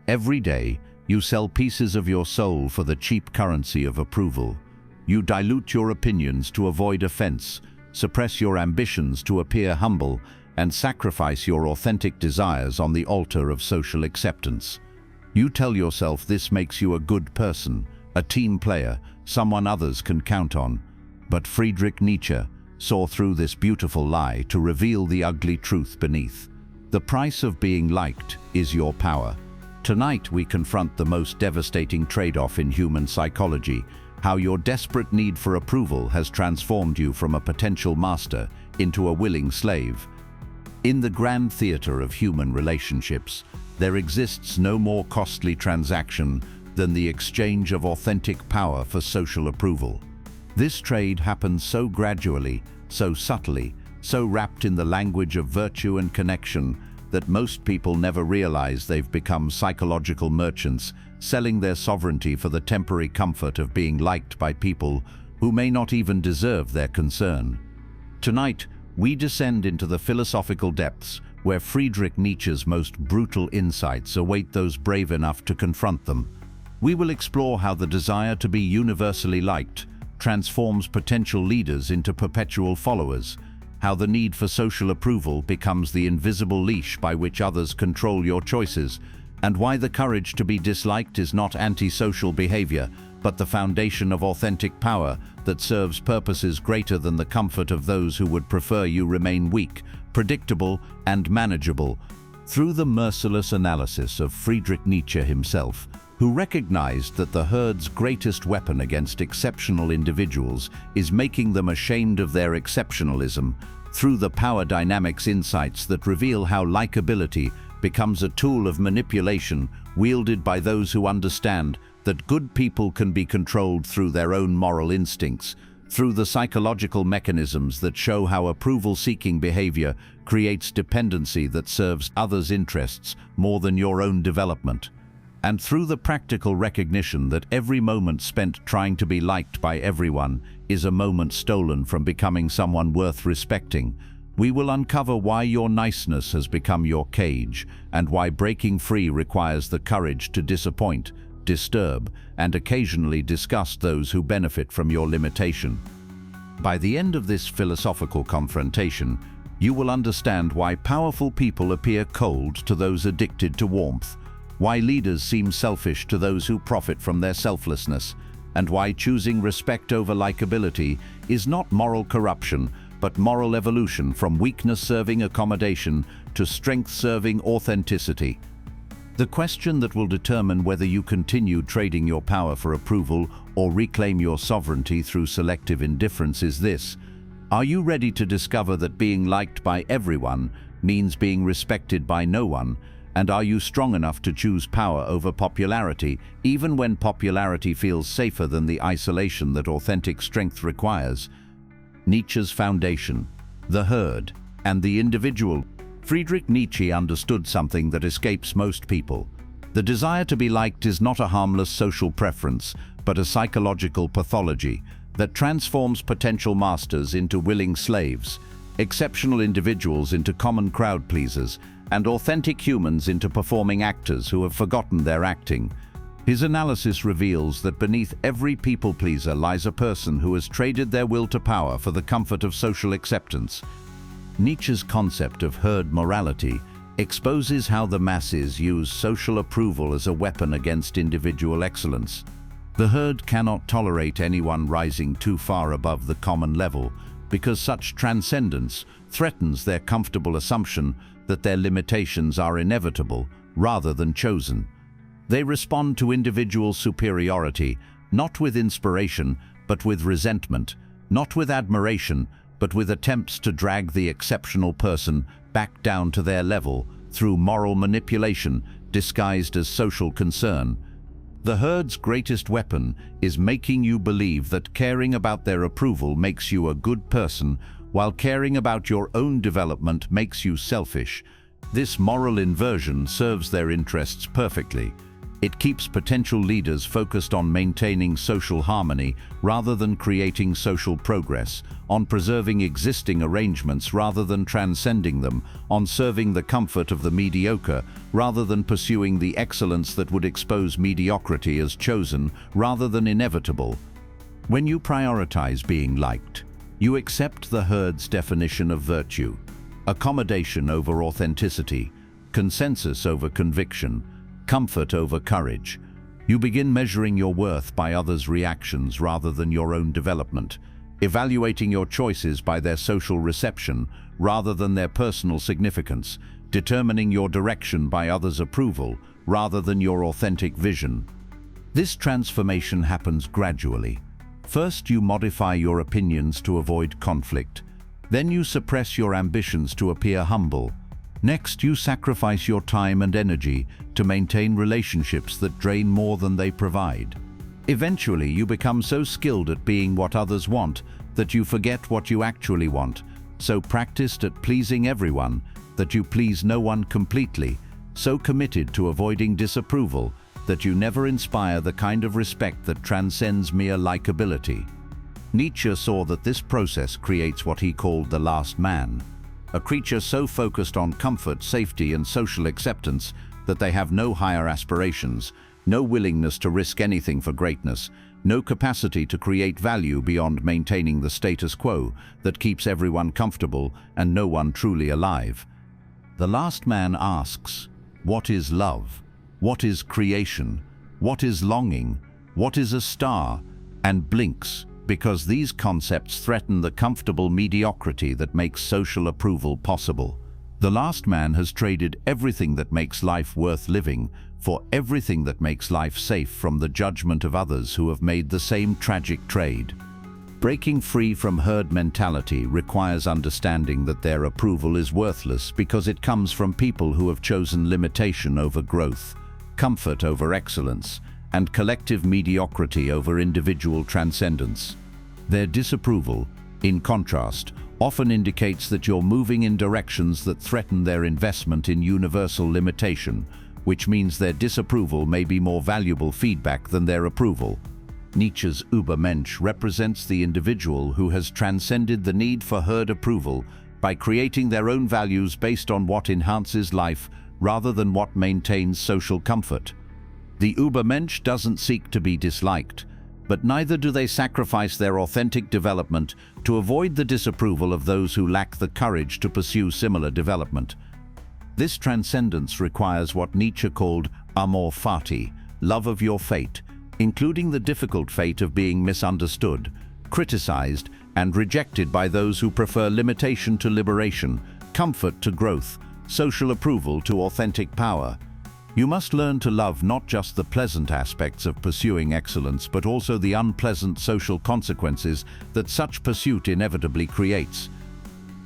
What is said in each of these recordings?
Every day, you sell pieces of your soul for the cheap currency of approval. You dilute your opinions to avoid offense, suppress your ambitions to appear humble, and sacrifice your authentic desires on the altar of social acceptance. You tell yourself this makes you a good person, a team player, someone others can count on. But Friedrich Nietzsche saw through this beautiful lie to reveal the ugly truth beneath. The price of being liked is your power. Tonight we confront the most devastating trade-off in human psychology, how your desperate need for approval has transformed you from a potential master into a willing slave. In the grand theater of human relationships, there exists no more costly transaction than the exchange of authentic power for social approval. This trade happens so gradually, so subtly, so wrapped in the language of virtue and connection that most people never realize they've become psychological merchants, selling their sovereignty for the temporary comfort of being liked by people who may not even deserve their concern. Tonight, we descend into the philosophical depths where Friedrich Nietzsche's most brutal insights await those brave enough to confront them. We will explore how the desire to be universally liked transforms potential leaders into perpetual followers, how the need for social approval becomes the invisible leash by which others control your choices, and why the courage to be disliked is not antisocial behavior, but the foundation of authentic power that serves purposes greater than the comfort of those who would prefer you remain weak, predictable, and manageable. Through the merciless analysis of Friedrich Nietzsche himself, who recognized that the herd's greatest weapon against exceptional individuals is making them ashamed of their exceptionalism, through the power dynamics insights that reveal how likability becomes a tool of manipulation wielded by those who understand that good people can be controlled through their own moral instincts, through the psychological mechanisms that show how approval-seeking behavior creates dependency that serves others' interests more than your own development, and through the practical recognition that every moment spent trying to be liked by everyone is a moment stolen from becoming someone worth respecting. We will uncover why your niceness has become your cage, and why breaking free requires the courage to disappoint, disturb, and occasionally disgust those who benefit from your limitation. By the end of this philosophical confrontation, you will understand why powerful people appear cold to those addicted to warmth, why leaders seem selfish to those who profit from their selflessness, and why choosing respect over likability is not moral corruption, but moral evolution from weakness-serving accommodation to strength-serving authenticity. The question that will determine whether you continue trading your power for approval or reclaim your sovereignty through selective indifference is this: are you ready to discover that being liked by everyone means being respected by no one? And are you strong enough to choose power over popularity, even when popularity feels safer than the isolation that authentic strength requires? Nietzsche's foundation, the herd, and the individual. Friedrich Nietzsche understood something that escapes most people. The desire to be liked is not a harmless social preference, but a psychological pathology that transforms potential masters into willing slaves, exceptional individuals into common crowd pleasers, and authentic humans into performing actors who have forgotten their acting. His analysis reveals that beneath every people-pleaser lies a person who has traded their will to power for the comfort of social acceptance. Nietzsche's concept of herd morality exposes how the masses use social approval as a weapon against individual excellence. The herd cannot tolerate anyone rising too far above the common level, because such transcendence threatens their comfortable assumption that their limitations are inevitable rather than chosen. They respond to individual superiority, not with inspiration, but with resentment, not with admiration, but with attempts to drag the exceptional person back down to their level through moral manipulation disguised as social concern. The herd's greatest weapon is making you believe that caring about their approval makes you a good person, while caring about your own development makes you selfish. This moral inversion serves their interests perfectly. It keeps potential leaders focused on maintaining social harmony rather than creating social progress, on preserving existing arrangements rather than transcending them, on serving the comfort of the mediocre rather than pursuing the excellence that would expose mediocrity as chosen rather than inevitable. When you prioritize being liked, you accept the herd's definition of virtue: accommodation over authenticity, consensus over conviction, comfort over courage. You begin measuring your worth by others' reactions rather than your own development, evaluating your choices by their social reception rather than their personal significance, determining your direction by others' approval rather than your authentic vision. This transformation happens gradually. First, you modify your opinions to avoid conflict. Then you suppress your ambitions to appear humble. Next, you sacrifice your time and energy to maintain relationships that drain more than they provide. Eventually, you become so skilled at being what others want that you forget what you actually want, so practiced at pleasing everyone that you please no one completely, so committed to avoiding disapproval that you never inspire the kind of respect that transcends mere likability. Nietzsche saw that this process creates what he called the last man, a creature so focused on comfort, safety, and social acceptance that they have no higher aspirations, no willingness to risk anything for greatness, no capacity to create value beyond maintaining the status quo that keeps everyone comfortable and no one truly alive. The last man asks, what is love? What is creation? What is longing? What is a star? And blinks, because these concepts threaten the comfortable mediocrity that makes social approval possible. The last man has traded everything that makes life worth living for everything that makes life safe from the judgment of others who have made the same tragic trade. Breaking free from herd mentality requires understanding that their approval is worthless because it comes from people who have chosen limitation over growth, comfort over excellence, and collective mediocrity over individual transcendence. Their disapproval, in contrast, often indicates that you're moving in directions that threaten their investment in universal limitation, which means their disapproval may be more valuable feedback than their approval. Nietzsche's Übermensch represents the individual who has transcended the need for herd approval by creating their own values based on what enhances life rather than what maintains social comfort. The Übermensch doesn't seek to be disliked, but neither do they sacrifice their authentic development to avoid the disapproval of those who lack the courage to pursue similar development. This transcendence requires what Nietzsche called amor fati, love of your fate, including the difficult fate of being misunderstood, criticized, and rejected by those who prefer limitation to liberation, comfort to growth, social approval to authentic power. You must learn to love not just the pleasant aspects of pursuing excellence, but also the unpleasant social consequences that such pursuit inevitably creates.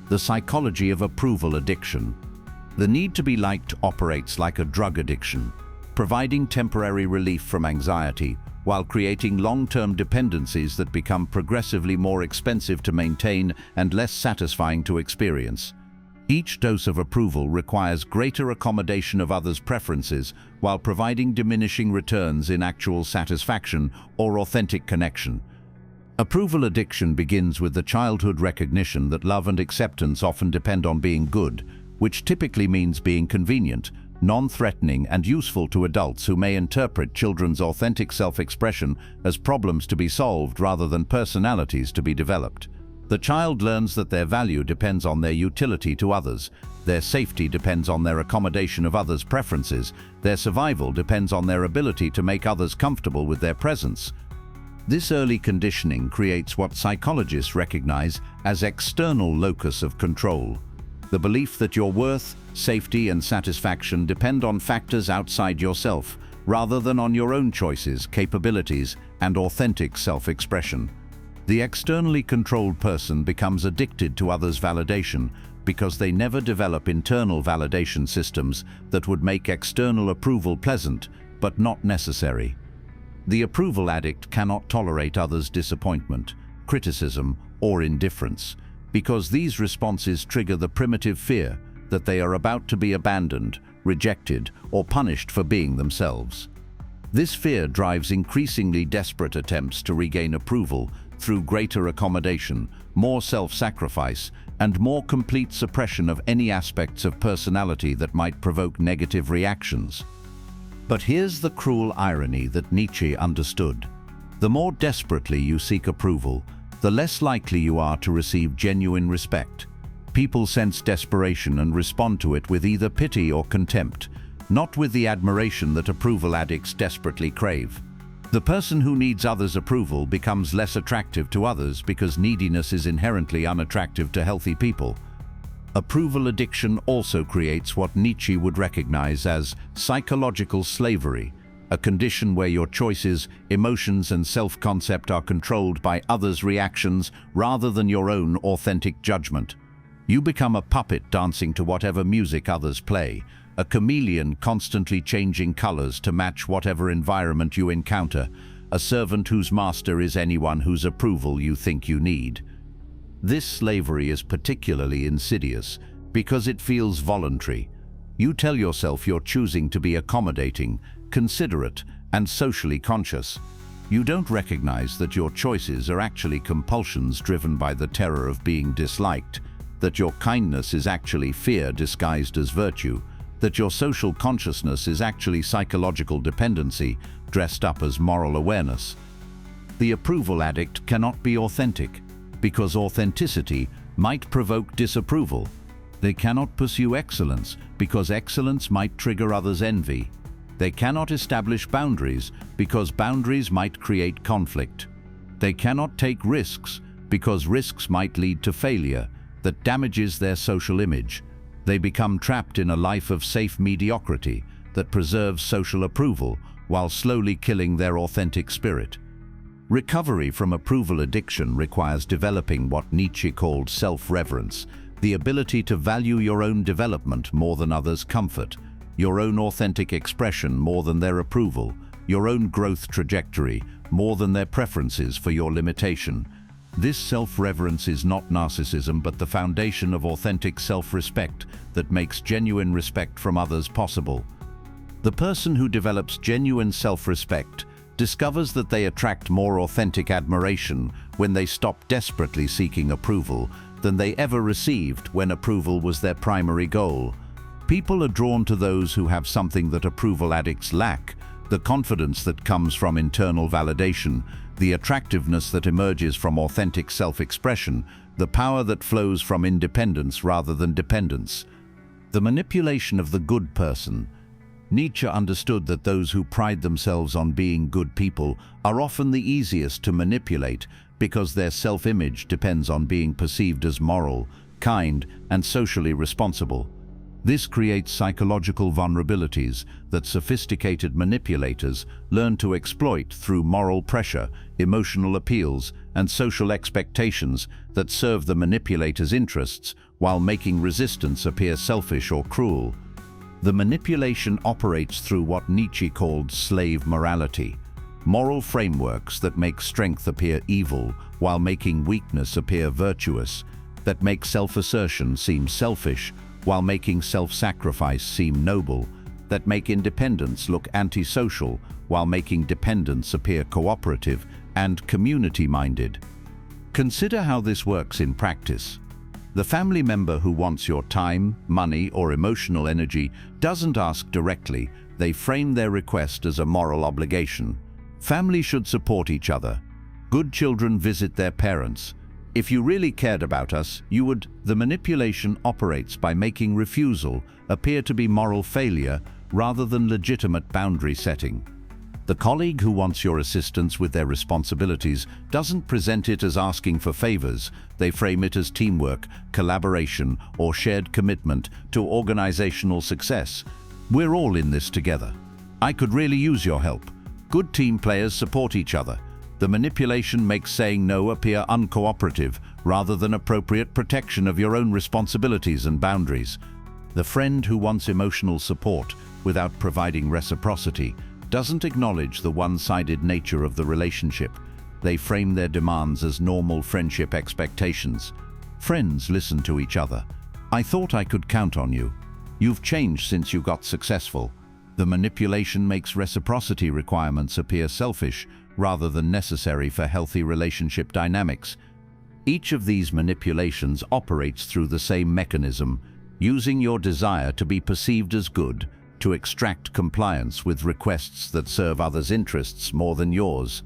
The psychology of approval addiction. The need to be liked operates like a drug addiction, providing temporary relief from anxiety while creating long-term dependencies that become progressively more expensive to maintain and less satisfying to experience. Each dose of approval requires greater accommodation of others' preferences while providing diminishing returns in actual satisfaction or authentic connection. Approval addiction begins with the childhood recognition that love and acceptance often depend on being good, which typically means being convenient, non-threatening, and useful to adults who may interpret children's authentic self-expression as problems to be solved rather than personalities to be developed. The child learns that their value depends on their utility to others, their safety depends on their accommodation of others' preferences, their survival depends on their ability to make others comfortable with their presence. This early conditioning creates what psychologists recognize as external locus of control, the belief that your worth, safety, and satisfaction depend on factors outside yourself, rather than on your own choices, capabilities, and authentic self-expression. The externally controlled person becomes addicted to others' validation because they never develop internal validation systems that would make external approval pleasant, but not necessary. The approval addict cannot tolerate others' disappointment, criticism, or indifference, because these responses trigger the primitive fear that they are about to be abandoned, rejected, or punished for being themselves. This fear drives increasingly desperate attempts to regain approval through greater accommodation, more self-sacrifice, and more complete suppression of any aspects of personality that might provoke negative reactions. But here's the cruel irony that Nietzsche understood. The more desperately you seek approval, the less likely you are to receive genuine respect. People sense desperation and respond to it with either pity or contempt, not with the admiration that approval addicts desperately crave. The person who needs others' approval becomes less attractive to others because neediness is inherently unattractive to healthy people. Approval addiction also creates what Nietzsche would recognize as psychological slavery, a condition where your choices, emotions, and self-concept are controlled by others' reactions rather than your own authentic judgment. You become a puppet dancing to whatever music others play, a chameleon constantly changing colors to match whatever environment you encounter, a servant whose master is anyone whose approval you think you need. This slavery is particularly insidious because it feels voluntary. You tell yourself you're choosing to be accommodating, considerate, and socially conscious. You don't recognize that your choices are actually compulsions driven by the terror of being disliked, that your kindness is actually fear disguised as virtue, that your social consciousness is actually psychological dependency dressed up as moral awareness. The approval addict cannot be authentic, because authenticity might provoke disapproval. They cannot pursue excellence, because excellence might trigger others' envy. They cannot establish boundaries, because boundaries might create conflict. They cannot take risks, because risks might lead to failure that damages their social image. They become trapped in a life of safe mediocrity that preserves social approval while slowly killing their authentic spirit. Recovery from approval addiction requires developing what Nietzsche called self-reverence, the ability to value your own development more than others' comfort, your own authentic expression more than their approval, your own growth trajectory more than their preferences for your limitation. This self-reverence is not narcissism, but the foundation of authentic self-respect that makes genuine respect from others possible. The person who develops genuine self-respect discovers that they attract more authentic admiration when they stop desperately seeking approval than they ever received when approval was their primary goal. People are drawn to those who have something that approval addicts lack: the confidence that comes from internal validation, the attractiveness that emerges from authentic self-expression, the power that flows from independence rather than dependence. The manipulation of the good person. Nietzsche understood that those who pride themselves on being good people are often the easiest to manipulate because their self-image depends on being perceived as moral, kind, and socially responsible. This creates psychological vulnerabilities that sophisticated manipulators learn to exploit through moral pressure, emotional appeals, and social expectations that serve the manipulator's interests while making resistance appear selfish or cruel. The manipulation operates through what Nietzsche called slave morality, moral frameworks that make strength appear evil while making weakness appear virtuous, that make self-assertion seem selfish while making self-sacrifice seem noble, that make independence look antisocial while making dependence appear cooperative and community-minded. Consider how this works in practice. The family member who wants your time, money, or emotional energy doesn't ask directly. They frame their request as a moral obligation. Families should support each other. Good children visit their parents. If you really cared about us, you would. The manipulation operates by making refusal appear to be moral failure rather than legitimate boundary setting. The colleague who wants your assistance with their responsibilities doesn't present it as asking for favors. They frame it as teamwork, collaboration, or shared commitment to organizational success. We're all in this together. I could really use your help. Good team players support each other. The manipulation makes saying no appear uncooperative rather than appropriate protection of your own responsibilities and boundaries. The friend who wants emotional support without providing reciprocity doesn't acknowledge the one-sided nature of the relationship. They frame their demands as normal friendship expectations. Friends listen to each other. I thought I could count on you. You've changed since you got successful. The manipulation makes reciprocity requirements appear selfish rather than necessary for healthy relationship dynamics. Each of these manipulations operates through the same mechanism, using your desire to be perceived as good to extract compliance with requests that serve others' interests more than yours.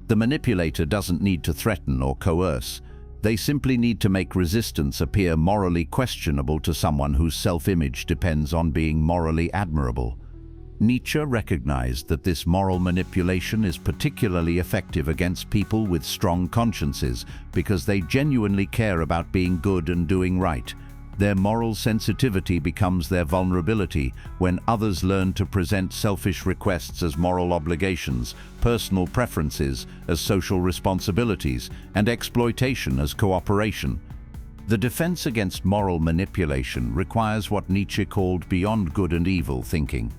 The manipulator doesn't need to threaten or coerce. They simply need to make resistance appear morally questionable to someone whose self-image depends on being morally admirable. Nietzsche recognized that this moral manipulation is particularly effective against people with strong consciences because they genuinely care about being good and doing right. Their moral sensitivity becomes their vulnerability when others learn to present selfish requests as moral obligations, personal preferences as social responsibilities, and exploitation as cooperation. The defense against moral manipulation requires what Nietzsche called beyond good and evil thinking,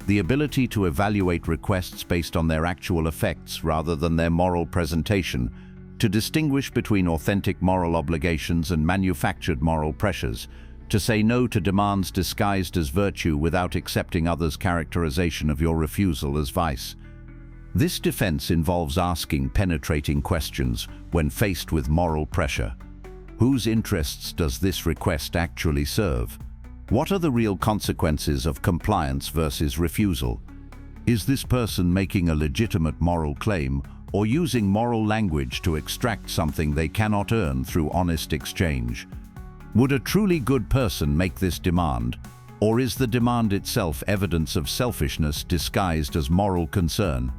the ability to evaluate requests based on their actual effects rather than their moral presentation, to distinguish between authentic moral obligations and manufactured moral pressures, to say no to demands disguised as virtue without accepting others' characterization of your refusal as vice. This defense involves asking penetrating questions when faced with moral pressure. Whose interests does this request actually serve? What are the real consequences of compliance versus refusal? Is this person making a legitimate moral claim or using moral language to extract something they cannot earn through honest exchange? Would a truly good person make this demand, or is the demand itself evidence of selfishness disguised as moral concern?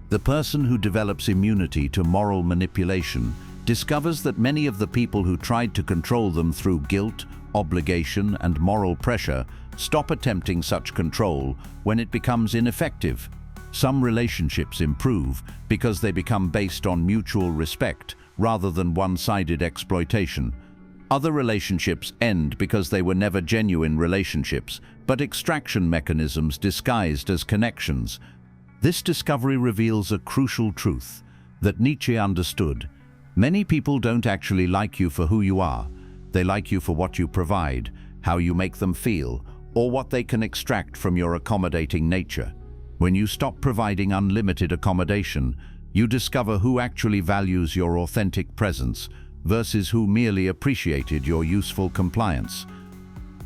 The person who develops immunity to moral manipulation discovers that many of the people who tried to control them through guilt, obligation, and moral pressure stop attempting such control when it becomes ineffective. Some relationships improve because they become based on mutual respect rather than one-sided exploitation. Other relationships end because they were never genuine relationships, but extraction mechanisms disguised as connections. This discovery reveals a crucial truth that Nietzsche understood. Many people don't actually like you for who you are. They like you for what you provide, how you make them feel, or what they can extract from your accommodating nature. When you stop providing unlimited accommodation, you discover who actually values your authentic presence versus who merely appreciated your useful compliance.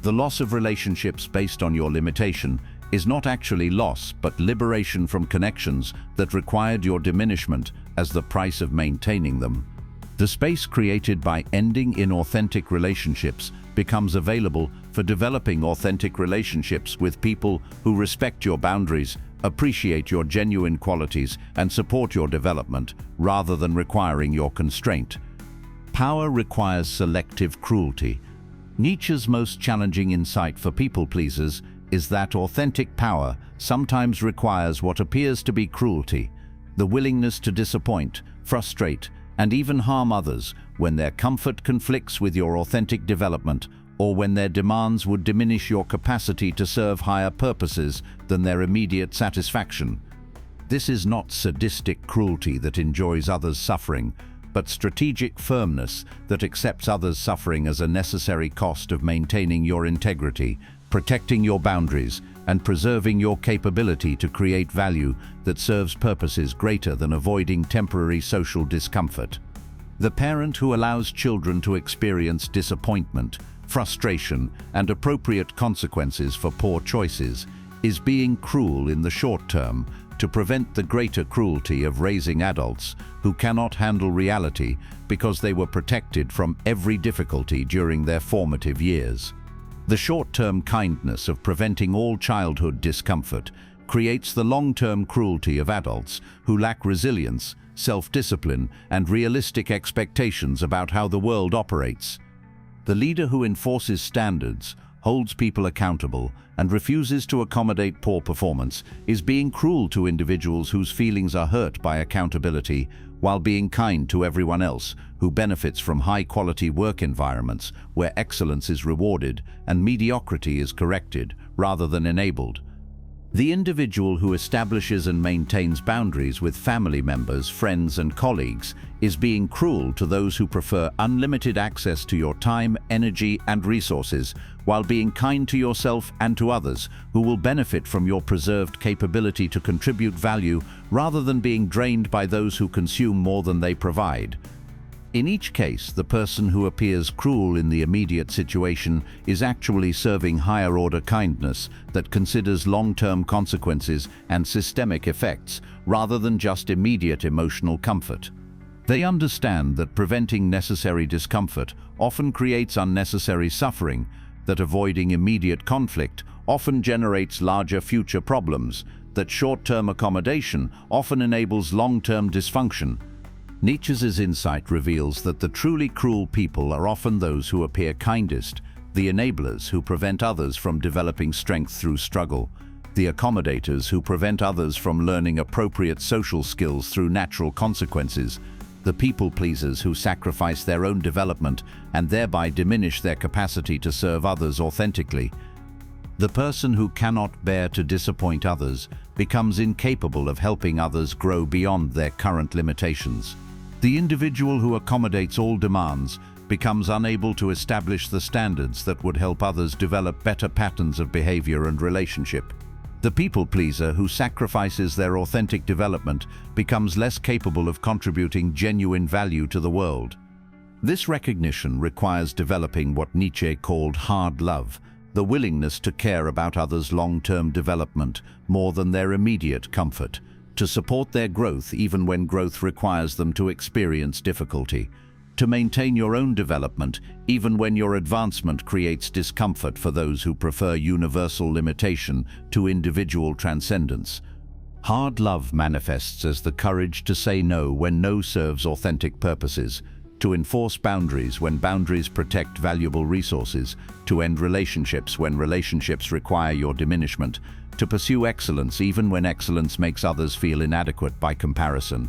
The loss of relationships based on your limitation is not actually loss, but liberation from connections that required your diminishment as the price of maintaining them. The space created by ending inauthentic relationships becomes available for developing authentic relationships with people who respect your boundaries, appreciate your genuine qualities, and support your development, rather than requiring your constraint. Power requires selective cruelty. Nietzsche's most challenging insight for people-pleasers is that authentic power sometimes requires what appears to be cruelty, the willingness to disappoint, frustrate, and even harm others when their comfort conflicts with your authentic development or when their demands would diminish your capacity to serve higher purposes than their immediate satisfaction. This is not sadistic cruelty that enjoys others' suffering, but strategic firmness that accepts others' suffering as a necessary cost of maintaining your integrity, protecting your boundaries, and preserving your capability to create value that serves purposes greater than avoiding temporary social discomfort. The parent who allows children to experience disappointment, frustration, and appropriate consequences for poor choices is being cruel in the short term to prevent the greater cruelty of raising adults who cannot handle reality because they were protected from every difficulty during their formative years. The short-term kindness of preventing all childhood discomfort creates the long-term cruelty of adults who lack resilience, self-discipline, and realistic expectations about how the world operates. The leader who enforces standards, holds people accountable, and refuses to accommodate poor performance is being cruel to individuals whose feelings are hurt by accountability, while being kind to everyone else who benefits from high-quality work environments where excellence is rewarded and mediocrity is corrected rather than enabled. The individual who establishes and maintains boundaries with family members, friends, and colleagues is being cruel to those who prefer unlimited access to your time, energy, and resources, while being kind to yourself and to others who will benefit from your preserved capability to contribute value rather than being drained by those who consume more than they provide. In each case, the person who appears cruel in the immediate situation is actually serving higher-order kindness that considers long-term consequences and systemic effects rather than just immediate emotional comfort. They understand that preventing necessary discomfort often creates unnecessary suffering, that avoiding immediate conflict often generates larger future problems, that short-term accommodation often enables long-term dysfunction. Nietzsche's insight reveals that the truly cruel people are often those who appear kindest, the enablers who prevent others from developing strength through struggle, the accommodators who prevent others from learning appropriate social skills through natural consequences, the people-pleasers who sacrifice their own development and thereby diminish their capacity to serve others authentically. The person who cannot bear to disappoint others becomes incapable of helping others grow beyond their current limitations. The individual who accommodates all demands becomes unable to establish the standards that would help others develop better patterns of behavior and relationship. The people-pleaser who sacrifices their authentic development becomes less capable of contributing genuine value to the world. This recognition requires developing what Nietzsche called hard love, the willingness to care about others' long-term development more than their immediate comfort, to support their growth even when growth requires them to experience difficulty, to maintain your own development even when your advancement creates discomfort for those who prefer universal limitation to individual transcendence. Hard love manifests as the courage to say no when no serves authentic purposes, to enforce boundaries when boundaries protect valuable resources, to end relationships when relationships require your diminishment, to pursue excellence even when excellence makes others feel inadequate by comparison.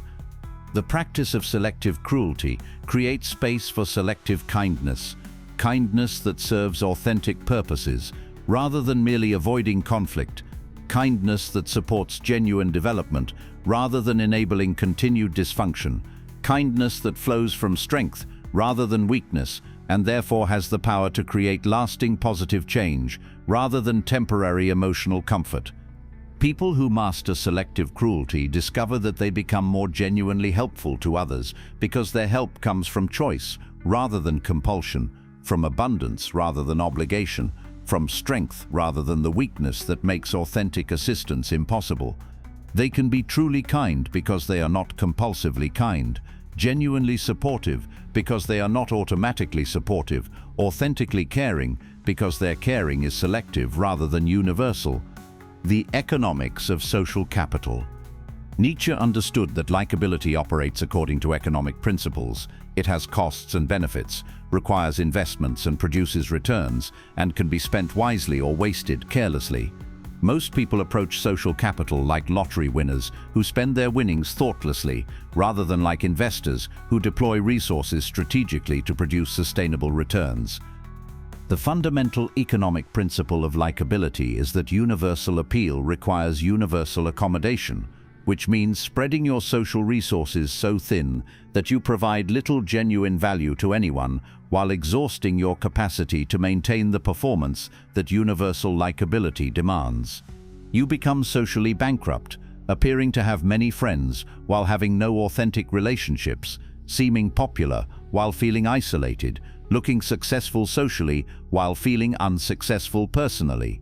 The practice of selective cruelty creates space for selective kindness, kindness that serves authentic purposes, rather than merely avoiding conflict, kindness that supports genuine development, rather than enabling continued dysfunction, kindness that flows from strength rather than weakness, and therefore has the power to create lasting positive change rather than temporary emotional comfort. People who master selective cruelty discover that they become more genuinely helpful to others because their help comes from choice rather than compulsion, from abundance rather than obligation, from strength rather than the weakness that makes authentic assistance impossible. They can be truly kind because they are not compulsively kind, genuinely supportive because they are not automatically supportive, authentically caring because their caring is selective rather than universal. The economics of social capital. Nietzsche understood that likability operates according to economic principles. It has costs and benefits, requires investments and produces returns, and can be spent wisely or wasted carelessly. Most people approach social capital like lottery winners who spend their winnings thoughtlessly, rather than like investors who deploy resources strategically to produce sustainable returns. The fundamental economic principle of likability is that universal appeal requires universal accommodation, which means spreading your social resources so thin that you provide little genuine value to anyone while exhausting your capacity to maintain the performance that universal likability demands. You become socially bankrupt, appearing to have many friends while having no authentic relationships, seeming popular while feeling isolated, looking successful socially while feeling unsuccessful personally.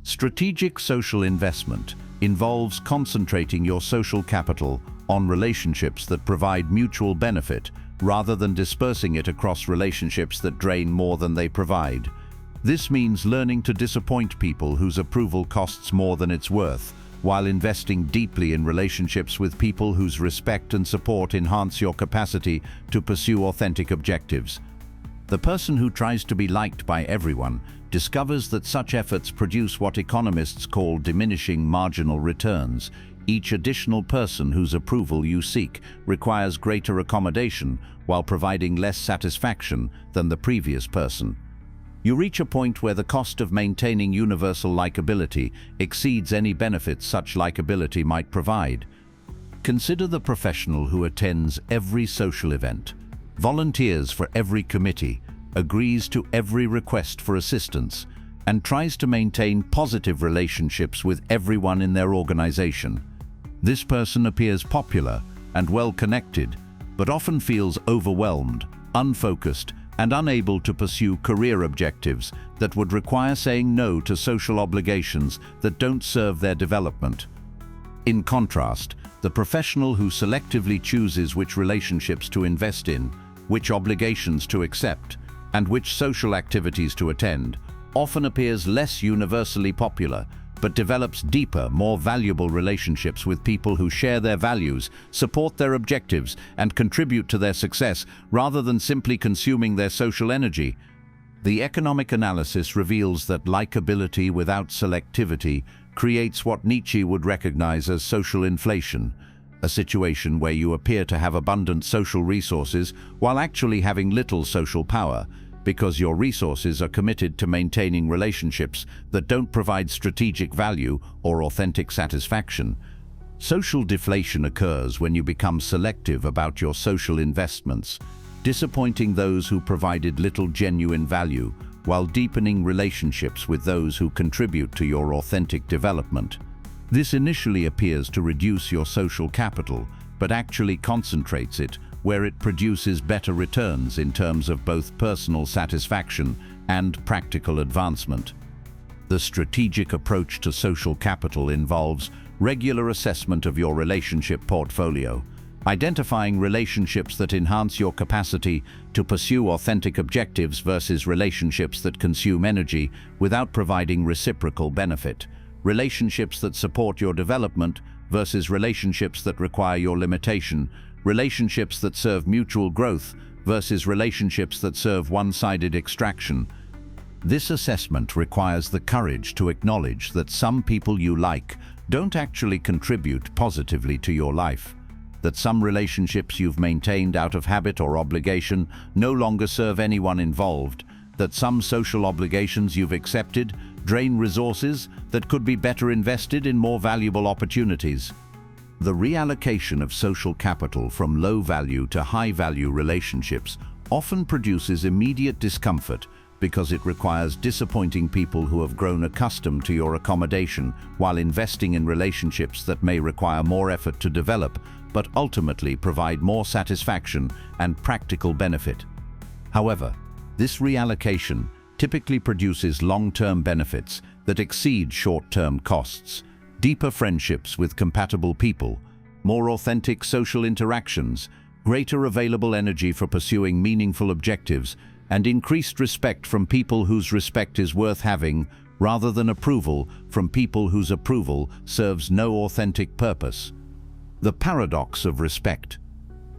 Strategic social investment involves concentrating your social capital on relationships that provide mutual benefit rather than dispersing it across relationships that drain more than they provide. This means learning to disappoint people whose approval costs more than it's worth, while investing deeply in relationships with people whose respect and support enhance your capacity to pursue authentic objectives. The person who tries to be liked by everyone discovers that such efforts produce what economists call diminishing marginal returns. Each additional person whose approval you seek requires greater accommodation while providing less satisfaction than the previous person. You reach a point where the cost of maintaining universal likability exceeds any benefits such likability might provide. Consider the professional who attends every social event, volunteers for every committee, agrees to every request for assistance, and tries to maintain positive relationships with everyone in their organization. This person appears popular and well-connected, but often feels overwhelmed, unfocused, and unable to pursue career objectives that would require saying no to social obligations that don't serve their development. In contrast, the professional who selectively chooses which relationships to invest in, which obligations to accept, and which social activities to attend, often appears less universally popular, but develops deeper, more valuable relationships with people who share their values, support their objectives, and contribute to their success, rather than simply consuming their social energy. The economic analysis reveals that likability without selectivity creates what Nietzsche would recognize as social inflation, a situation where you appear to have abundant social resources while actually having little social power, because your resources are committed to maintaining relationships that don't provide strategic value or authentic satisfaction. Social deflation occurs when you become selective about your social investments, disappointing those who provided little genuine value, while deepening relationships with those who contribute to your authentic development. This initially appears to reduce your social capital, but actually concentrates it where it produces better returns in terms of both personal satisfaction and practical advancement. The strategic approach to social capital involves regular assessment of your relationship portfolio, identifying relationships that enhance your capacity to pursue authentic objectives versus relationships that consume energy without providing reciprocal benefit, relationships that support your development versus relationships that require your limitation, relationships that serve mutual growth versus relationships that serve one-sided extraction. This assessment requires the courage to acknowledge that some people you like don't actually contribute positively to your life, that some relationships you've maintained out of habit or obligation no longer serve anyone involved, that some social obligations you've accepted drain resources that could be better invested in more valuable opportunities. The reallocation of social capital from low-value to high-value relationships often produces immediate discomfort because it requires disappointing people who have grown accustomed to your accommodation while investing in relationships that may require more effort to develop but ultimately provide more satisfaction and practical benefit. However, this reallocation typically produces long-term benefits that exceed short-term costs, deeper friendships with compatible people, more authentic social interactions, greater available energy for pursuing meaningful objectives, and increased respect from people whose respect is worth having, rather than approval from people whose approval serves no authentic purpose. The paradox of respect.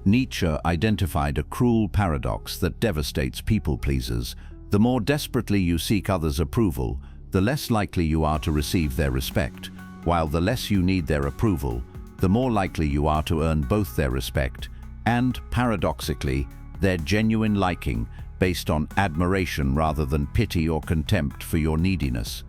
Nietzsche identified a cruel paradox that devastates people-pleasers. The more desperately you seek others' approval, the less likely you are to receive their respect, while the less you need their approval, the more likely you are to earn both their respect and, paradoxically, their genuine liking based on admiration rather than pity or contempt for your neediness.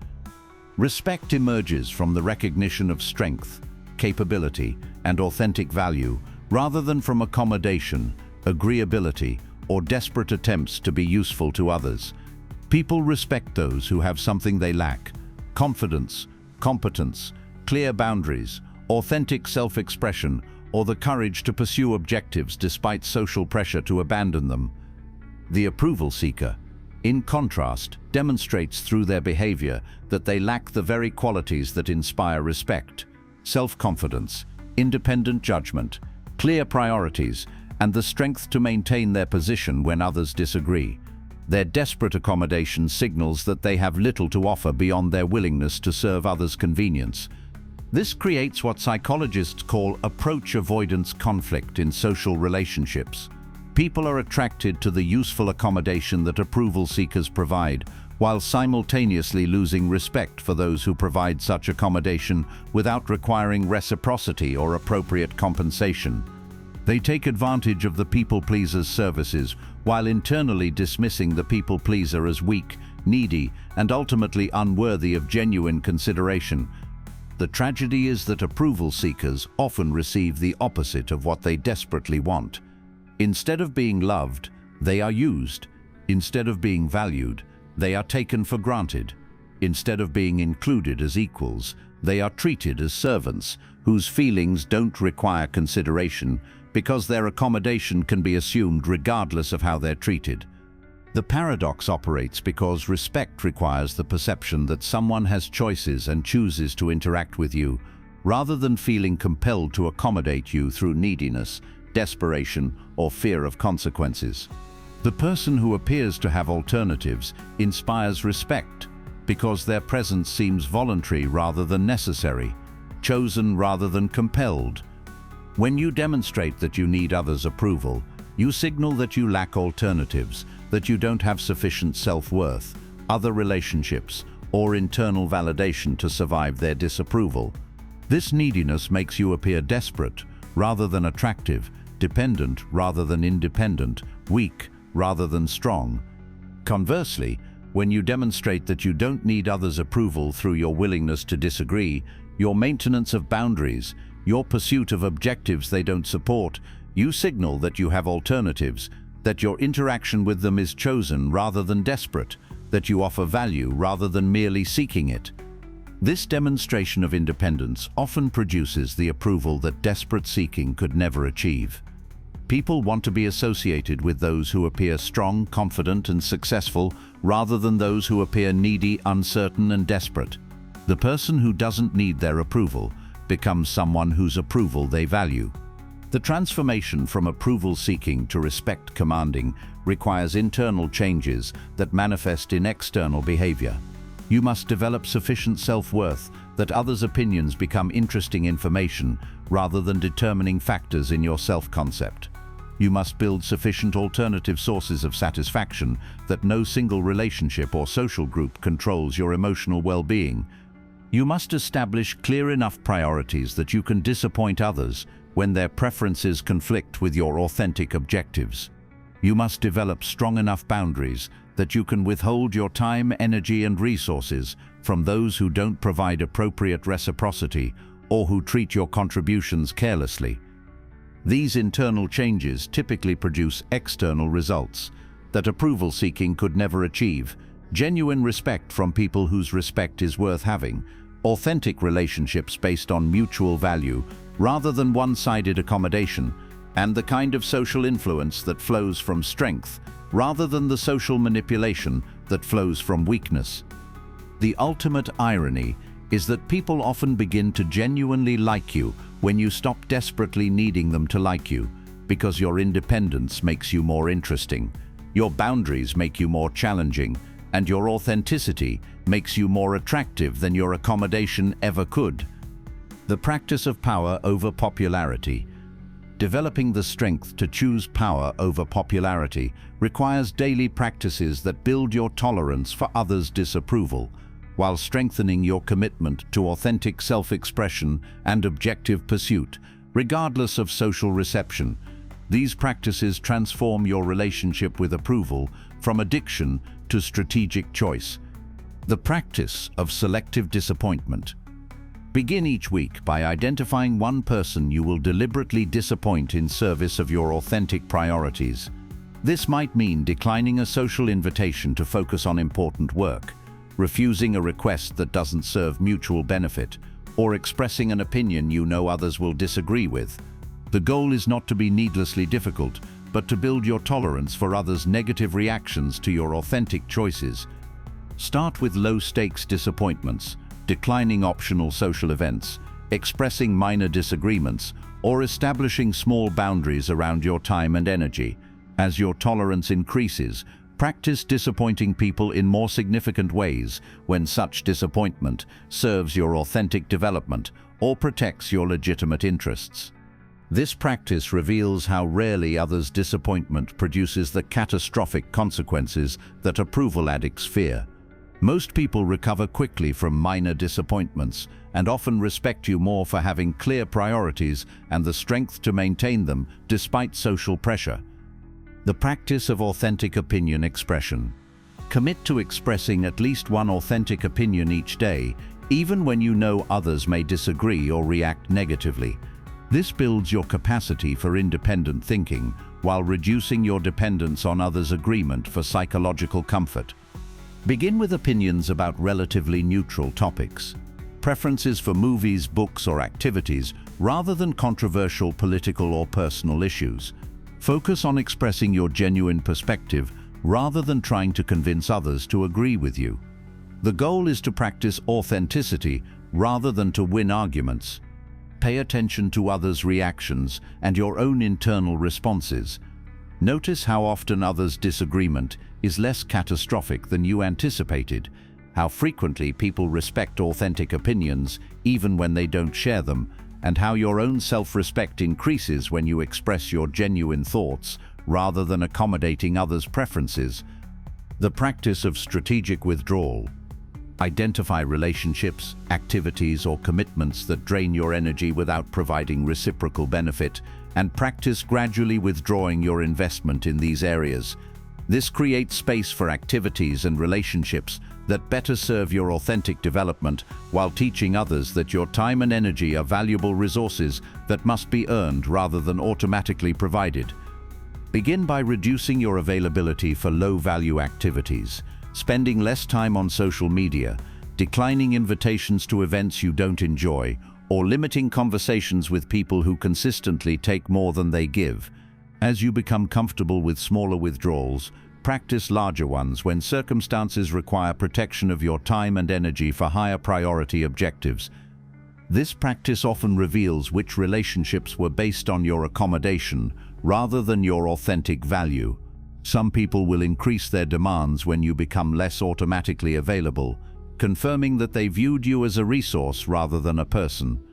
Respect emerges from the recognition of strength, capability, and authentic value, rather than from accommodation, agreeability, or desperate attempts to be useful to others. People respect those who have something they lack: confidence, competence, clear boundaries, authentic self-expression, or the courage to pursue objectives despite social pressure to abandon them. The approval seeker, in contrast, demonstrates through their behavior that they lack the very qualities that inspire respect: self-confidence, independent judgment, clear priorities, and the strength to maintain their position when others disagree. Their desperate accommodation signals that they have little to offer beyond their willingness to serve others' convenience. This creates what psychologists call approach avoidance conflict in social relationships. People are attracted to the useful accommodation that approval seekers provide, while simultaneously losing respect for those who provide such accommodation without requiring reciprocity or appropriate compensation. They take advantage of the people-pleaser's services while internally dismissing the people-pleaser as weak, needy, and ultimately unworthy of genuine consideration. The tragedy is that approval seekers often receive the opposite of what they desperately want. Instead of being loved, they are used. Instead of being valued, they are taken for granted. Instead of being included as equals, they are treated as servants whose feelings don't require consideration because their accommodation can be assumed regardless of how they're treated. The paradox operates because respect requires the perception that someone has choices and chooses to interact with you, rather than feeling compelled to accommodate you through neediness, desperation, or fear of consequences. The person who appears to have alternatives inspires respect because their presence seems voluntary rather than necessary, chosen rather than compelled. When you demonstrate that you need others' approval, you signal that you lack alternatives, that you don't have sufficient self-worth, other relationships, or internal validation to survive their disapproval. This neediness makes you appear desperate rather than attractive, dependent rather than independent, weak rather than strong. Conversely, when you demonstrate that you don't need others' approval through your willingness to disagree, your maintenance of boundaries, your pursuit of objectives they don't support, you signal that you have alternatives, that your interaction with them is chosen rather than desperate, that you offer value rather than merely seeking it. This demonstration of independence often produces the approval that desperate seeking could never achieve. People want to be associated with those who appear strong, confident, and successful, rather than those who appear needy, uncertain, and desperate. The person who doesn't need their approval becomes someone whose approval they value. The transformation from approval-seeking to respect-commanding requires internal changes that manifest in external behavior. You must develop sufficient self-worth that others' opinions become interesting information rather than determining factors in your self-concept. You must build sufficient alternative sources of satisfaction that no single relationship or social group controls your emotional well-being. You must establish clear enough priorities that you can disappoint others when their preferences conflict with your authentic objectives. You must develop strong enough boundaries that you can withhold your time, energy, and resources from those who don't provide appropriate reciprocity or who treat your contributions carelessly. These internal changes typically produce external results that approval-seeking could never achieve: genuine respect from people whose respect is worth having, authentic relationships based on mutual value rather than one-sided accommodation, and the kind of social influence that flows from strength rather than the social manipulation that flows from weakness. The ultimate irony is that people often begin to genuinely like you when you stop desperately needing them to like you, because your independence makes you more interesting, your boundaries make you more challenging, and your authenticity makes you more attractive than your accommodation ever could. The practice of power over popularity. Developing the strength to choose power over popularity requires daily practices that build your tolerance for others' disapproval, while strengthening your commitment to authentic self-expression and objective pursuit, regardless of social reception. These practices transform your relationship with approval from addiction to strategic choice. The practice of selective disappointment. Begin each week by identifying one person you will deliberately disappoint in service of your authentic priorities. This might mean declining a social invitation to focus on important work, refusing a request that doesn't serve mutual benefit, or expressing an opinion you know others will disagree with. The goal is not to be needlessly difficult, but to build your tolerance for others' negative reactions to your authentic choices. Start with low-stakes disappointments, declining optional social events, expressing minor disagreements, or establishing small boundaries around your time and energy. As your tolerance increases, practice disappointing people in more significant ways when such disappointment serves your authentic development or protects your legitimate interests. This practice reveals how rarely others' disappointment produces the catastrophic consequences that approval addicts fear. Most people recover quickly from minor disappointments and often respect you more for having clear priorities and the strength to maintain them despite social pressure. The practice of authentic opinion expression. Commit to expressing at least one authentic opinion each day, even when you know others may disagree or react negatively. This builds your capacity for independent thinking while reducing your dependence on others' agreement for psychological comfort. Begin with opinions about relatively neutral topics. Preferences for movies, books, or activities, rather than controversial political or personal issues. Focus on expressing your genuine perspective rather than trying to convince others to agree with you. The goal is to practice authenticity rather than to win arguments. Pay attention to others' reactions and your own internal responses. Notice how often others' disagreement is less catastrophic than you anticipated, how frequently people respect authentic opinions even when they don't share them, and how your own self-respect increases when you express your genuine thoughts rather than accommodating others' preferences. The practice of strategic withdrawal. Identify relationships, activities, or commitments that drain your energy without providing reciprocal benefit, and practice gradually withdrawing your investment in these areas. This creates space for activities and relationships that better serve your authentic development while teaching others that your time and energy are valuable resources that must be earned rather than automatically provided. Begin by reducing your availability for low-value activities, spending less time on social media, declining invitations to events you don't enjoy, or limiting conversations with people who consistently take more than they give. As you become comfortable with smaller withdrawals, practice larger ones when circumstances require protection of your time and energy for higher priority objectives. This practice often reveals which relationships were based on your accommodation rather than your authentic value. Some people will increase their demands when you become less automatically available, confirming that they viewed you as a resource rather than a person.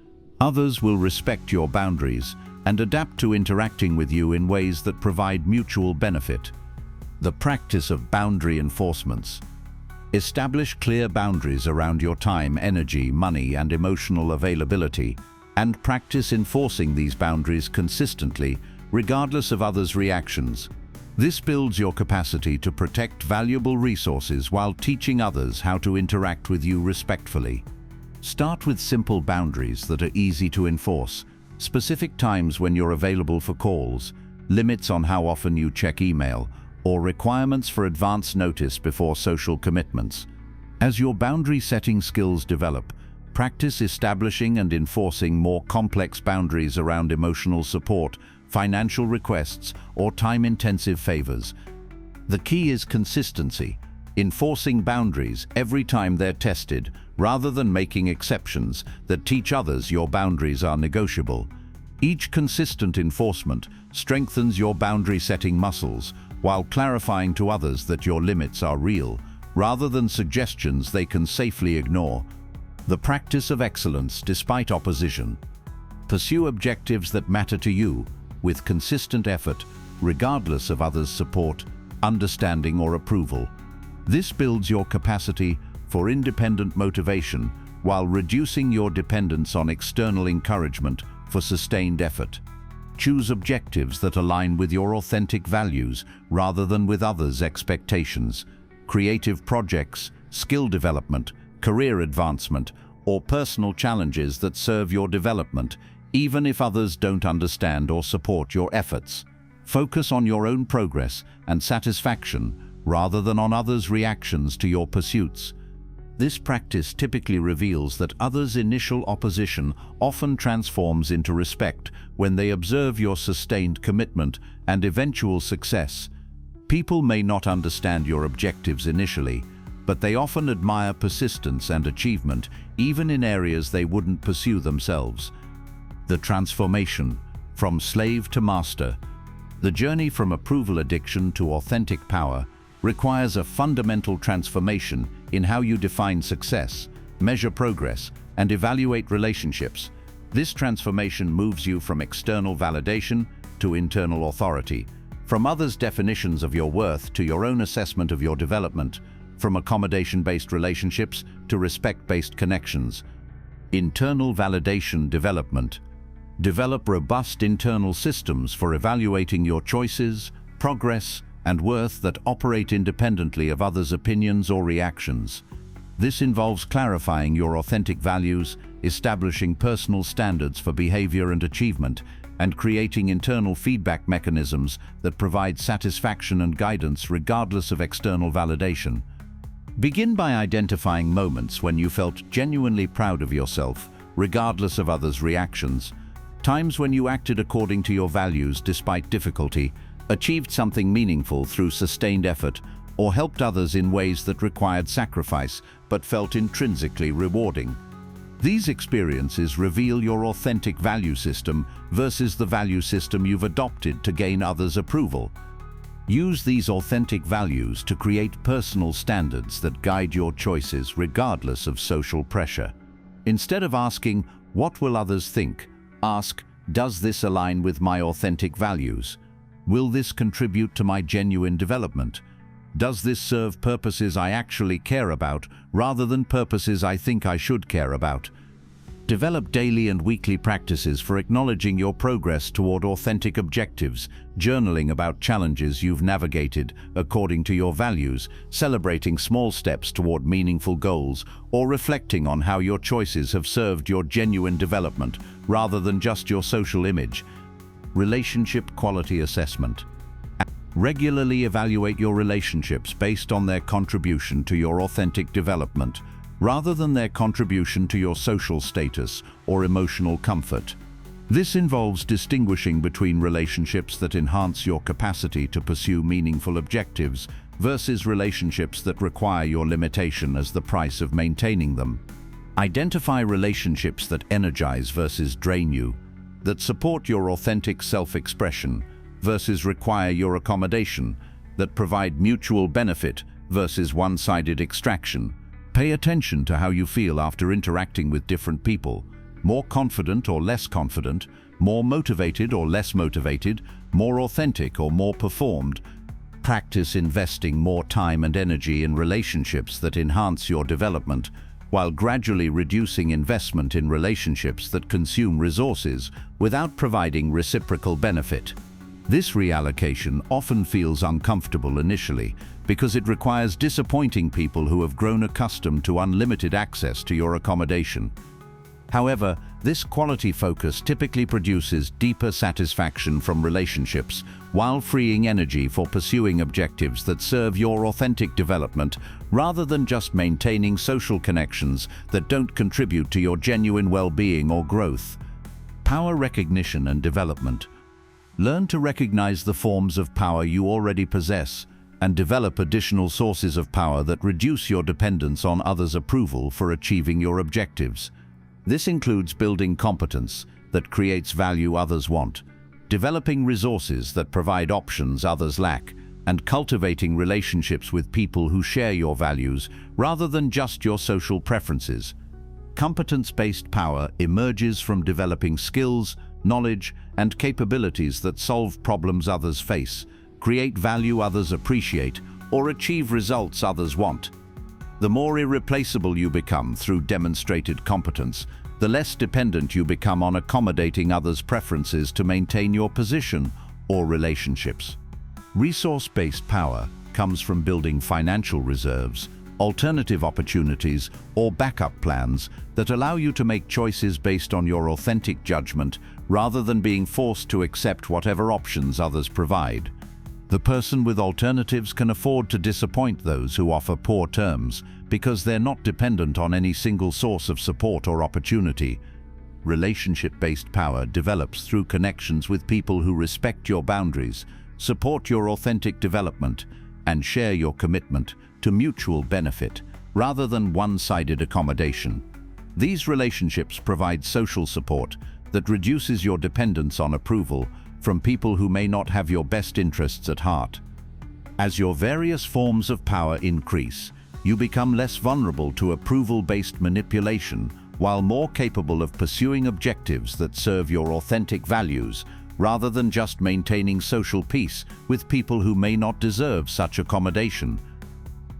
Others will respect your boundaries and adapt to interacting with you in ways that provide mutual benefit. The practice of boundary enforcements. Establish clear boundaries around your time, energy, money, and emotional availability, and practice enforcing these boundaries consistently, regardless of others' reactions. This builds your capacity to protect valuable resources while teaching others how to interact with you respectfully. Start with simple boundaries that are easy to enforce. Specific times when you're available for calls, limits on how often you check email, or requirements for advance notice before social commitments. As your boundary-setting skills develop, practice establishing and enforcing more complex boundaries around emotional support, financial requests, or time-intensive favors. The key is consistency, enforcing boundaries every time they're tested, rather than making exceptions that teach others your boundaries are negotiable. Each consistent enforcement strengthens your boundary-setting muscles, while clarifying to others that your limits are real, rather than suggestions they can safely ignore. The practice of excellence despite opposition. Pursue objectives that matter to you, with consistent effort, regardless of others' support, understanding, or approval. This builds your capacity for independent motivation while reducing your dependence on external encouragement for sustained effort. Choose objectives that align with your authentic values rather than with others' expectations. Creative projects, skill development, career advancement, or personal challenges that serve your development, even if others don't understand or support your efforts. Focus on your own progress and satisfaction rather than on others' reactions to your pursuits. This practice typically reveals that others' initial opposition often transforms into respect when they observe your sustained commitment and eventual success. People may not understand your objectives initially, but they often admire persistence and achievement, even in areas they wouldn't pursue themselves. The transformation from slave to master. The journey from approval addiction to authentic power requires a fundamental transformation in how you define success, measure progress, and evaluate relationships. This transformation moves you from external validation to internal authority, from others' definitions of your worth to your own assessment of your development, from accommodation-based relationships to respect-based connections. Internal validation development. Develop robust internal systems for evaluating your choices, progress, and worth that operate independently of others' opinions or reactions. This involves clarifying your authentic values, establishing personal standards for behavior and achievement, and creating internal feedback mechanisms that provide satisfaction and guidance regardless of external validation. Begin by identifying moments when you felt genuinely proud of yourself, regardless of others' reactions. Times when you acted according to your values despite difficulty, achieved something meaningful through sustained effort, or helped others in ways that required sacrifice but felt intrinsically rewarding. These experiences reveal your authentic value system versus the value system you've adopted to gain others' approval. Use these authentic values to create personal standards that guide your choices regardless of social pressure. Instead of asking, "What will others think?" ask, "Does this align with my authentic values? Will this contribute to my genuine development? Does this serve purposes I actually care about rather than purposes I think I should care about?" Develop daily and weekly practices for acknowledging your progress toward authentic objectives, journaling about challenges you've navigated according to your values, celebrating small steps toward meaningful goals, or reflecting on how your choices have served your genuine development rather than just your social image. Relationship quality assessment. Regularly evaluate your relationships based on their contribution to your authentic development, rather than their contribution to your social status or emotional comfort. This involves distinguishing between relationships that enhance your capacity to pursue meaningful objectives versus relationships that require your limitation as the price of maintaining them. Identify relationships that energize versus drain you, that support your authentic self-expression versus require your accommodation, that provide mutual benefit versus one-sided extraction. Pay attention to how you feel after interacting with different people. More confident or less confident, more motivated or less motivated, more authentic or more performed. Practice investing more time and energy in relationships that enhance your development, while gradually reducing investment in relationships that consume resources without providing reciprocal benefit. This reallocation often feels uncomfortable initially because it requires disappointing people who have grown accustomed to unlimited access to your accommodation. However, this quality focus typically produces deeper satisfaction from relationships while freeing energy for pursuing objectives that serve your authentic development rather than just maintaining social connections that don't contribute to your genuine well-being or growth. Power recognition and development. Learn to recognize the forms of power you already possess and develop additional sources of power that reduce your dependence on others' approval for achieving your objectives. This includes building competence that creates value others want, developing resources that provide options others lack, and cultivating relationships with people who share your values rather than just your social preferences. Competence-based power emerges from developing skills, knowledge, and capabilities that solve problems others face, create value others appreciate, or achieve results others want. The more irreplaceable you become through demonstrated competence, the less dependent you become on accommodating others' preferences to maintain your position or relationships. Resource-based power comes from building financial reserves, alternative opportunities, or backup plans that allow you to make choices based on your authentic judgment rather than being forced to accept whatever options others provide. The person with alternatives can afford to disappoint those who offer poor terms because they're not dependent on any single source of support or opportunity. Relationship-based power develops through connections with people who respect your boundaries, support your authentic development, and share your commitment to mutual benefit rather than one-sided accommodation. These relationships provide social support that reduces your dependence on approval from people who may not have your best interests at heart. As your various forms of power increase, you become less vulnerable to approval-based manipulation while more capable of pursuing objectives that serve your authentic values rather than just maintaining social peace with people who may not deserve such accommodation.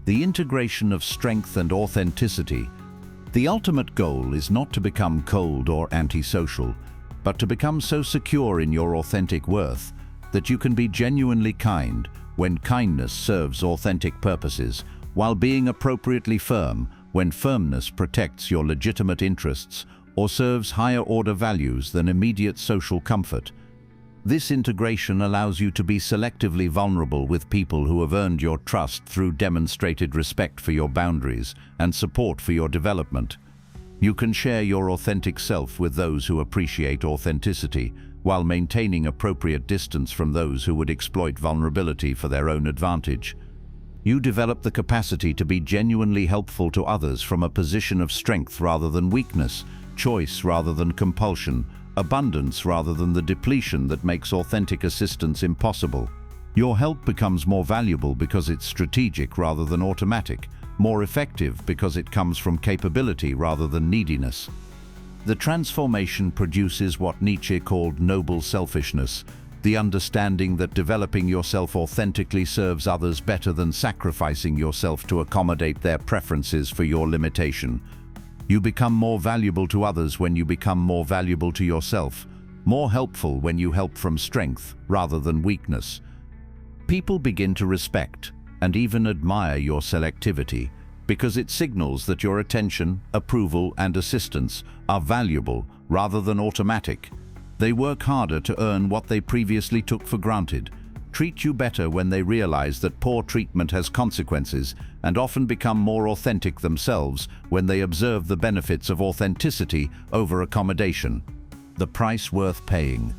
The integration of strength and authenticity. The ultimate goal is not to become cold or antisocial, but to become so secure in your authentic worth that you can be genuinely kind, when kindness serves authentic purposes, while being appropriately firm when firmness protects your legitimate interests or serves higher-order values than immediate social comfort. This integration allows you to be selectively vulnerable with people who have earned your trust through demonstrated respect for your boundaries and support for your development. You can share your authentic self with those who appreciate authenticity, while maintaining appropriate distance from those who would exploit vulnerability for their own advantage. You develop the capacity to be genuinely helpful to others from a position of strength rather than weakness, choice rather than compulsion, abundance rather than the depletion that makes authentic assistance impossible. Your help becomes more valuable because it's strategic rather than automatic, more effective because it comes from capability rather than neediness. The transformation produces what Nietzsche called noble selfishness, the understanding that developing yourself authentically serves others better than sacrificing yourself to accommodate their preferences for your limitation. You become more valuable to others when you become more valuable to yourself, more helpful when you help from strength rather than weakness. People begin to respect and even admire your selectivity because it signals that your attention, approval, and assistance are valuable rather than automatic. They work harder to earn what they previously took for granted, treat you better when they realize that poor treatment has consequences, and often become more authentic themselves when they observe the benefits of authenticity over accommodation. The price worth paying.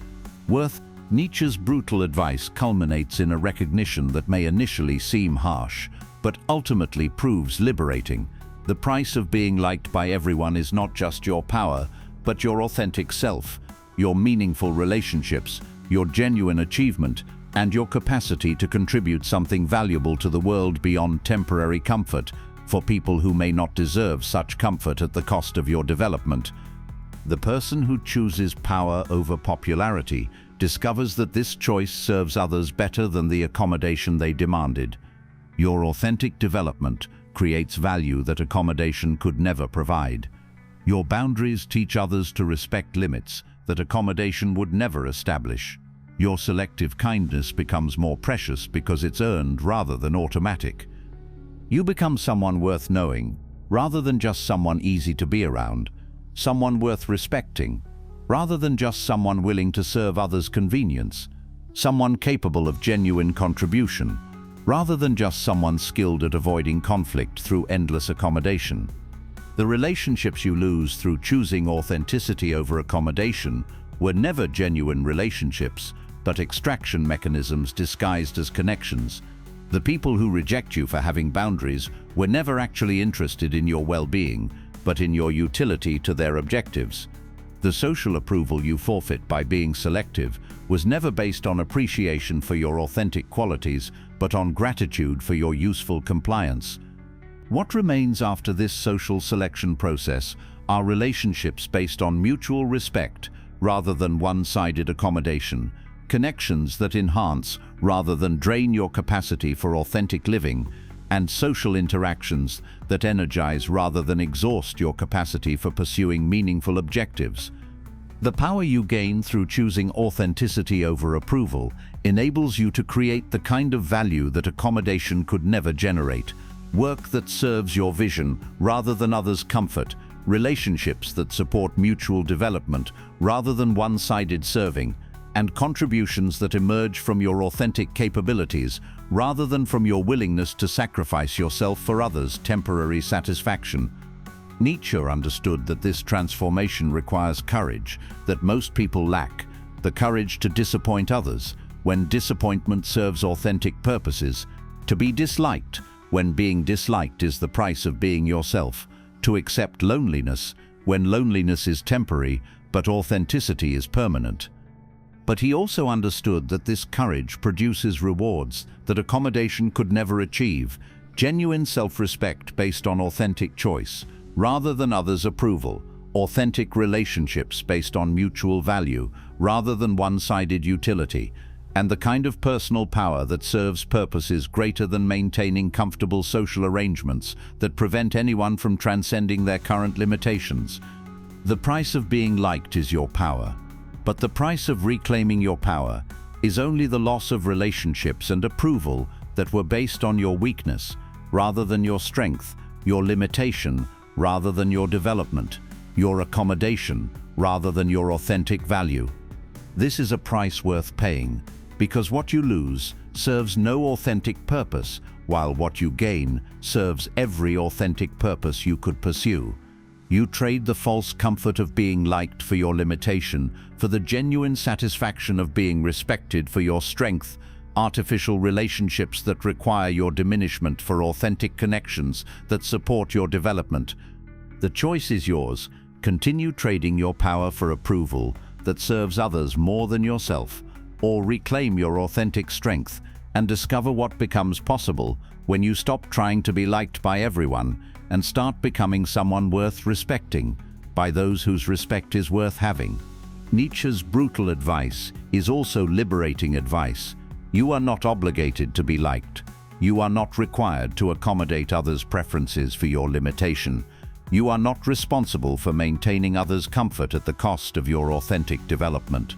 Nietzsche's brutal advice culminates in a recognition that may initially seem harsh, but ultimately proves liberating. The price of being liked by everyone is not just your power, but your authentic self, your meaningful relationships, your genuine achievement, and your capacity to contribute something valuable to the world beyond temporary comfort, for people who may not deserve such comfort at the cost of your development. The person who chooses power over popularity discovers that this choice serves others better than the accommodation they demanded. Your authentic development creates value that accommodation could never provide. Your boundaries teach others to respect limits that accommodation would never establish. Your selective kindness becomes more precious because it's earned rather than automatic. You become someone worth knowing, rather than just someone easy to be around, someone worth respecting, rather than just someone willing to serve others' convenience, someone capable of genuine contribution, rather than just someone skilled at avoiding conflict through endless accommodation. The relationships you lose through choosing authenticity over accommodation were never genuine relationships, but extraction mechanisms disguised as connections. The people who reject you for having boundaries were never actually interested in your well-being, but in your utility to their objectives. The social approval you forfeit by being selective was never based on appreciation for your authentic qualities, but on gratitude for your useful compliance. What remains after this social selection process are relationships based on mutual respect rather than one-sided accommodation, connections that enhance rather than drain your capacity for authentic living, and social interactions that energize rather than exhaust your capacity for pursuing meaningful objectives. The power you gain through choosing authenticity over approval enables you to create the kind of value that accommodation could never generate, work that serves your vision rather than others' comfort, relationships that support mutual development rather than one-sided serving, and contributions that emerge from your authentic capabilities rather than from your willingness to sacrifice yourself for others' temporary satisfaction. Nietzsche understood that this transformation requires courage that most people lack, the courage to disappoint others when disappointment serves authentic purposes, to be disliked when being disliked is the price of being yourself, to accept loneliness when loneliness is temporary but authenticity is permanent. But he also understood that this courage produces rewards that accommodation could never achieve, genuine self-respect based on authentic choice, rather than others' approval, authentic relationships based on mutual value, rather than one-sided utility, and the kind of personal power that serves purposes greater than maintaining comfortable social arrangements that prevent anyone from transcending their current limitations. The price of being liked is your power. But the price of reclaiming your power is only the loss of relationships and approval that were based on your weakness rather than your strength, your limitation rather than your development, your accommodation rather than your authentic value. This is a price worth paying, because what you lose serves no authentic purpose, while what you gain serves every authentic purpose you could pursue. You trade the false comfort of being liked for your limitation for the genuine satisfaction of being respected for your strength, artificial relationships that require your diminishment for authentic connections that support your development. The choice is yours. Continue trading your power for approval that serves others more than yourself, or reclaim your authentic strength and discover what becomes possible when you stop trying to be liked by everyone and start becoming someone worth respecting by those whose respect is worth having. Nietzsche's brutal advice is also liberating advice. You are not obligated to be liked. You are not required to accommodate others' preferences for your limitation. You are not responsible for maintaining others' comfort at the cost of your authentic development.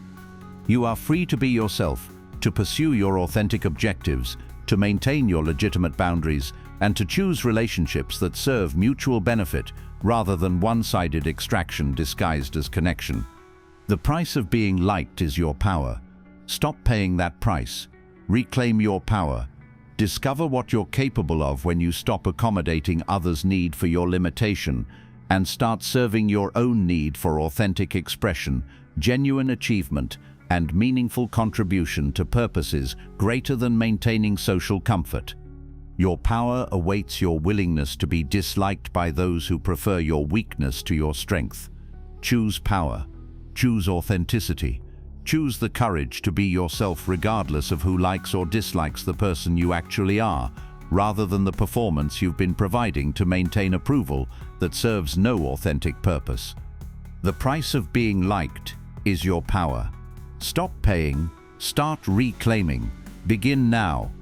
You are free to be yourself, to pursue your authentic objectives, to maintain your legitimate boundaries, and to choose relationships that serve mutual benefit rather than one-sided extraction disguised as connection. The price of being liked is your power. Stop paying that price. Reclaim your power. Discover what you're capable of when you stop accommodating others' need for your limitation and start serving your own need for authentic expression, genuine achievement, and meaningful contribution to purposes greater than maintaining social comfort. Your power awaits your willingness to be disliked by those who prefer your weakness to your strength. Choose power. Choose authenticity. Choose the courage to be yourself regardless of who likes or dislikes the person you actually are, rather than the performance you've been providing to maintain approval that serves no authentic purpose. The price of being liked is your power. Stop paying, start reclaiming. Begin now.